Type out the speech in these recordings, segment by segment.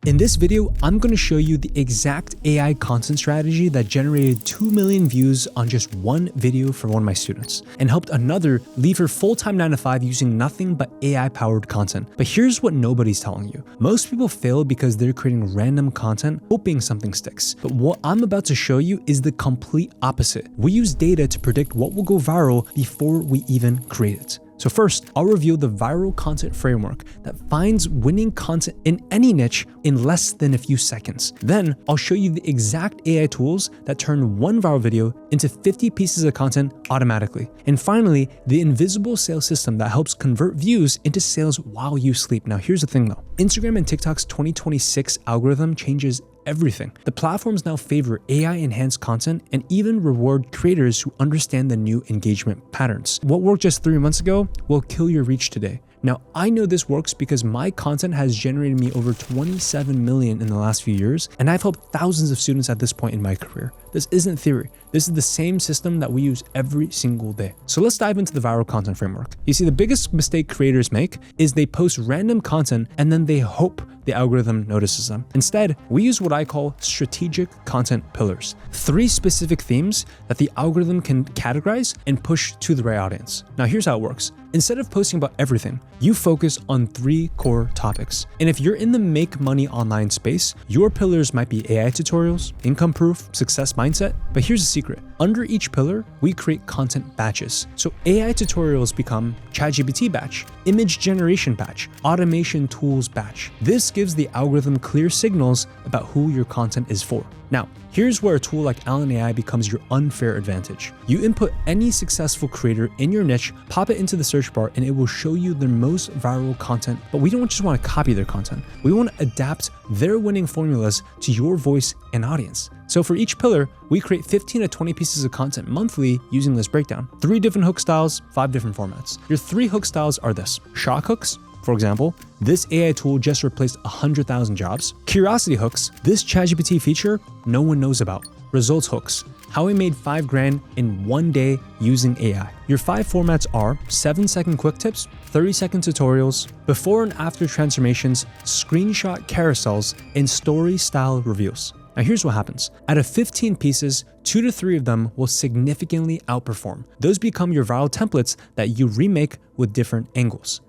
In this video, I'm going to show you the exact AI content strategy that generated 2 million views on just one video for one of my students and helped another leave her full-time 9-to-5 using nothing but AI-powered content. But here's what nobody's telling you. Most people fail because they're creating random content hoping something sticks. But what I'm about to show you is the complete opposite. We use data to predict what will go viral before we even create it. So first, I'll reveal the viral content framework that finds winning content in any niche in less than a few seconds. Then I'll show you the exact AI tools that turn one viral video into 50 pieces of content automatically. And finally, the invisible sales system that helps convert views into sales while you sleep. Now here's the thing though, Instagram and TikTok's 2026 algorithm changes everything. The platforms now favor AI-enhanced content and even reward creators who understand the new engagement patterns. What worked just 3 months ago will kill your reach today. Now, I know this works because my content has generated me over 27 million in the last few years, and I've helped thousands of students at this point in my career. This isn't theory. This is the same system that we use every single day. So let's dive into the viral content framework. You see, the biggest mistake creators make is they post random content and then they hope the algorithm notices them. Instead, we use what I call strategic content pillars. 3 specific themes that the algorithm can categorize and push to the right audience. Now here's how it works. Instead of posting about everything, you focus on 3 core topics. And if you're in the make money online space, your pillars might be AI tutorials, income proof, success mindset. But here's the secret. Under each pillar, we create content batches. So AI tutorials become ChatGPT batch, image generation batch, automation tools batch. This gives the algorithm clear signals about who your content is for. Now, here's where a tool like Allen AI becomes your unfair advantage. You input any successful creator in your niche, pop it into the search bar, and it will show you their most viral content. But we don't just want to copy their content. We want to adapt their winning formulas to your voice and audience. So for each pillar, we create 15 to 20 pieces of content monthly using this breakdown. 3 different hook styles, 5 different formats. Your 3 hook styles are this: shock hooks. For example, this AI tool just replaced 100,000 jobs. Curiosity hooks, this ChatGPT feature no one knows about. Results hooks, how I made 5 grand in 1 day using AI. Your 5 formats are 7-second quick tips, 30-second tutorials, before and after transformations, screenshot carousels, and story style reveals. Now here's what happens. Out of 15 pieces, 2 to 3 of them will significantly outperform. Those become your viral templates that you remake with different angles.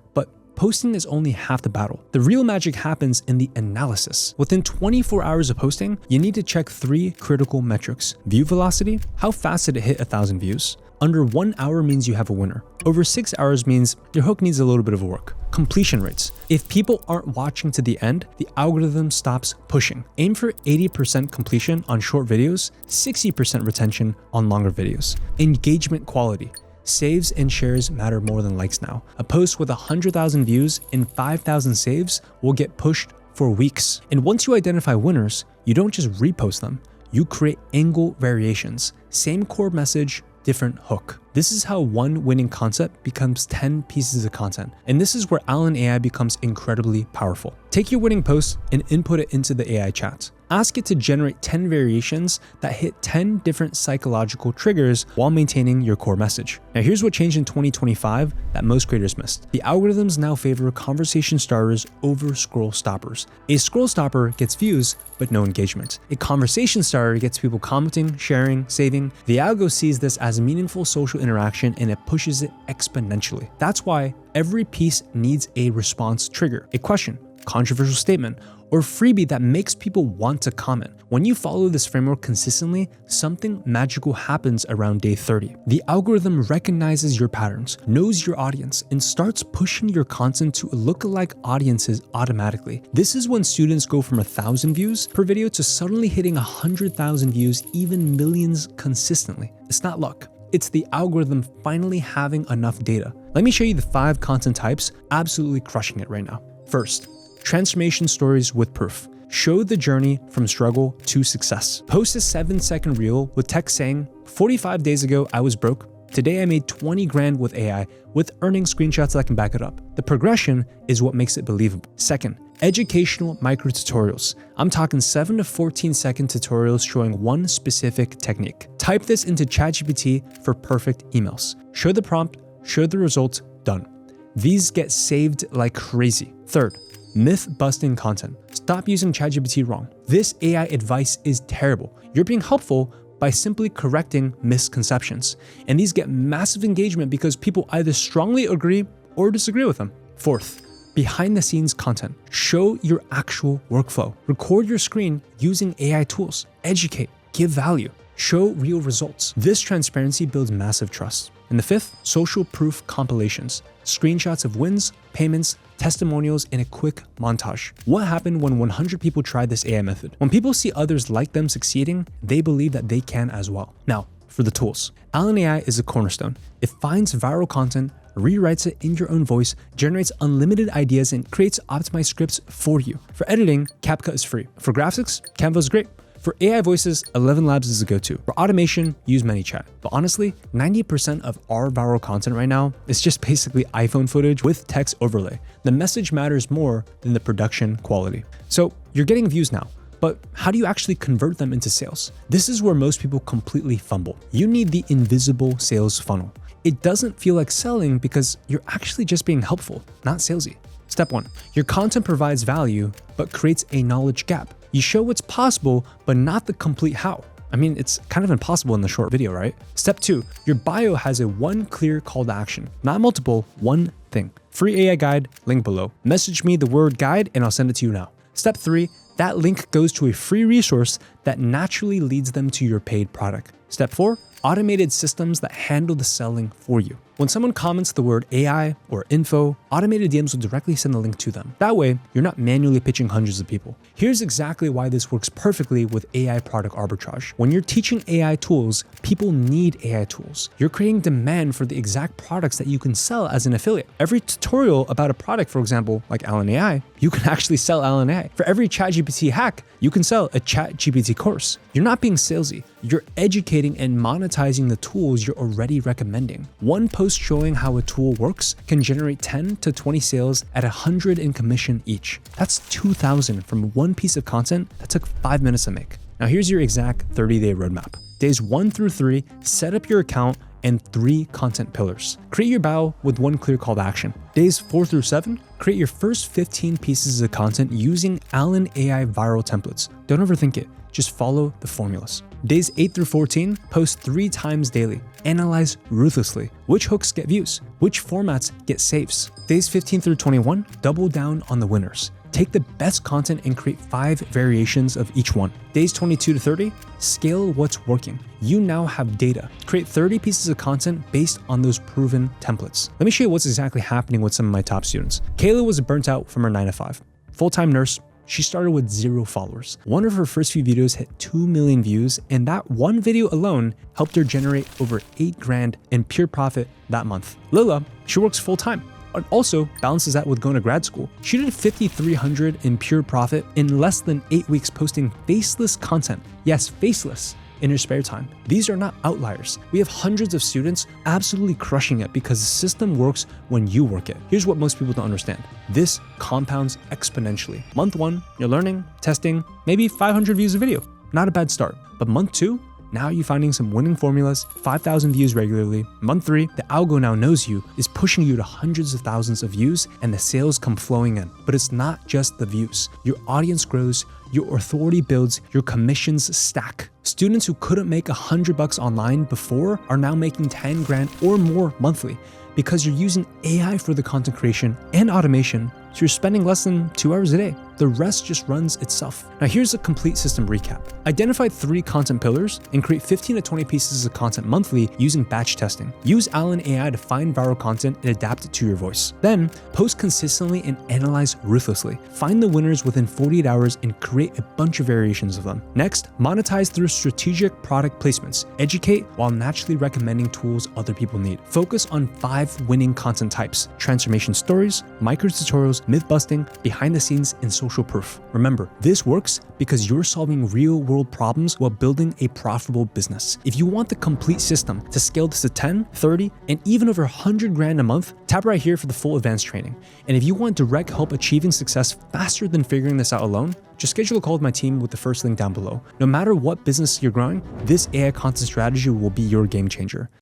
Posting is only half the battle. The real magic happens in the analysis. Within 24 hours of posting, you need to check 3 critical metrics. View velocity, how fast did it hit 1,000 views? Under 1 hour means you have a winner. Over 6 hours means your hook needs a little bit of work. Completion rates. If people aren't watching to the end, the algorithm stops pushing. Aim for 80% completion on short videos, 60% retention on longer videos. Engagement quality. Saves and shares matter more than likes now. A post with 100,000 views and 5,000 saves will get pushed for weeks. And once you identify winners, you don't just repost them, you create angle variations. Same core message, different hook. This is how one winning concept becomes 10 pieces of content. And this is where Allen AI becomes incredibly powerful. Take your winning post and input it into the AI chat. Ask it to generate 10 variations that hit 10 different psychological triggers while maintaining your core message. Now here's what changed in 2025 that most creators missed. The algorithms now favor conversation starters over scroll stoppers. A scroll stopper gets views, but no engagement. A conversation starter gets people commenting, sharing, saving. The algo sees this as a meaningful social interaction and it pushes it exponentially. That's why every piece needs a response trigger, a question, controversial statement, or freebie that makes people want to comment. When you follow this framework consistently, something magical happens around day 30. The algorithm recognizes your patterns, knows your audience, and starts pushing your content to lookalike audiences automatically. This is when students go from 1,000 views per video to suddenly hitting 100,000 views, even millions consistently. It's not luck. It's the algorithm finally having enough data. Let me show you the 5 content types absolutely crushing it right now. First, transformation stories with proof. Show the journey from struggle to success. Post a 7-second reel with text saying, 45 days ago, I was broke. Today I made 20 grand with AI with earning screenshots that can back it up. The progression is what makes it believable. Second, educational micro tutorials. I'm talking 7 to 14 second tutorials showing one specific technique. Type this into ChatGPT for perfect emails. Show the prompt, show the results, done. These get saved like crazy. Third, myth-busting content. Stop using ChatGPT wrong. This AI advice is terrible. You're being helpful by simply correcting misconceptions. And these get massive engagement because people either strongly agree or disagree with them. Fourth, behind the scenes content. Show your actual workflow. Record your screen using AI tools. Educate, give value, show real results. This transparency builds massive trust. And the fifth, social proof compilations. Screenshots of wins, payments, testimonials in a quick montage. What happened when 100 people tried this AI method? When people see others like them succeeding, they believe that they can as well. Now, for the tools. Allen AI is a cornerstone. It finds viral content, rewrites it in your own voice, generates unlimited ideas, and creates optimized scripts for you. For editing, CapCut is free. For graphics, Canva is great. For AI voices, 11 Labs is a go-to. For automation, use ManyChat. But honestly, 90% of our viral content right now is just basically iPhone footage with text overlay. The message matters more than the production quality. So you're getting views now, but how do you actually convert them into sales? This is where most people completely fumble. You need the invisible sales funnel. It doesn't feel like selling because you're actually just being helpful, not salesy. Step 1, your content provides value, but creates a knowledge gap. You show what's possible, but not the complete how. I mean, it's kind of impossible in the short video, right? Step 2, your bio has a one clear call to action, not multiple, one thing. Free AI guide, link below. Message me the word guide and I'll send it to you now. Step 3, that link goes to a free resource that naturally leads them to your paid product. Step 4, automated systems that handle the selling for you. When someone comments the word AI or info, automated DMs will directly send the link to them. That way, you're not manually pitching hundreds of people. Here's exactly why this works perfectly with AI product arbitrage. When you're teaching AI tools, people need AI tools. You're creating demand for the exact products that you can sell as an affiliate. Every tutorial about a product, for example, like Allen AI, you can actually sell Allen AI. For every ChatGPT hack, you can sell a ChatGPT course. You're not being salesy. You're educating and monetizing the tools you're already recommending. One post showing how a tool works can generate 10 to 20 sales at 100 in commission each. That's 2,000 from one piece of content that took 5 minutes to make. Now here's your exact 30-day roadmap. Days 1 through 3, set up your account and 3 content pillars. Create your bio with one clear call to action. Days 4 through 7, create your first 15 pieces of content using Allen AI viral templates. Don't overthink it, just follow the formulas. Days 8 through 14, post 3 times daily. Analyze ruthlessly which hooks get views, which formats get saves. Days 15 through 21, double down on the winners. Take the best content and create 5 variations of each one. Days 22 to 30, scale what's working. You now have data. Create 30 pieces of content based on those proven templates. Let me show you what's exactly happening with some of my top students. Kayla was burnt out from her 9-to-5. Full-time nurse. She started with 0 followers. One of her first few videos hit 2 million views, and that one video alone helped her generate over $8,000 in pure profit that month. Lila, she works full-time and also balances that with going to grad school. She did $5,300 in pure profit in less than 8 weeks posting faceless content. Yes, faceless. In your spare time. These are not outliers. We have hundreds of students absolutely crushing it because the system works when you work it. Here's what most people don't understand. This compounds exponentially. Month 1, you're learning, testing, maybe 500 views a video. Not a bad start. But month 2, now you're finding some winning formulas, 5,000 views regularly. Month 3, the algo now knows you, is pushing you to hundreds of thousands of views, and the sales come flowing in. But it's not just the views. Your audience grows, your authority builds, your commissions stack. Students who couldn't make $100 online before are now making 10 grand or more monthly because you're using AI for the content creation and automation, so you're spending less than 2 hours a day. The rest just runs itself. Now here's a complete system recap. Identify 3 content pillars and create 15 to 20 pieces of content monthly using batch testing. Use Allen AI to find viral content and adapt it to your voice. Then post consistently and analyze ruthlessly. Find the winners within 48 hours and create a bunch of variations of them. Next, monetize through strategic product placements. Educate while naturally recommending tools other people need. Focus on 5 winning content types: transformation stories, micro tutorials, myth busting, behind the scenes, and social proof. Remember, this works because you're solving real-world problems while building a profitable business. If you want the complete system to scale this to 10, 30, and even over 100 grand a month, tap right here for the full advanced training. And if you want direct help achieving success faster than figuring this out alone, just schedule a call with my team with the first link down below. No matter what business you're growing, this AI content strategy will be your game changer.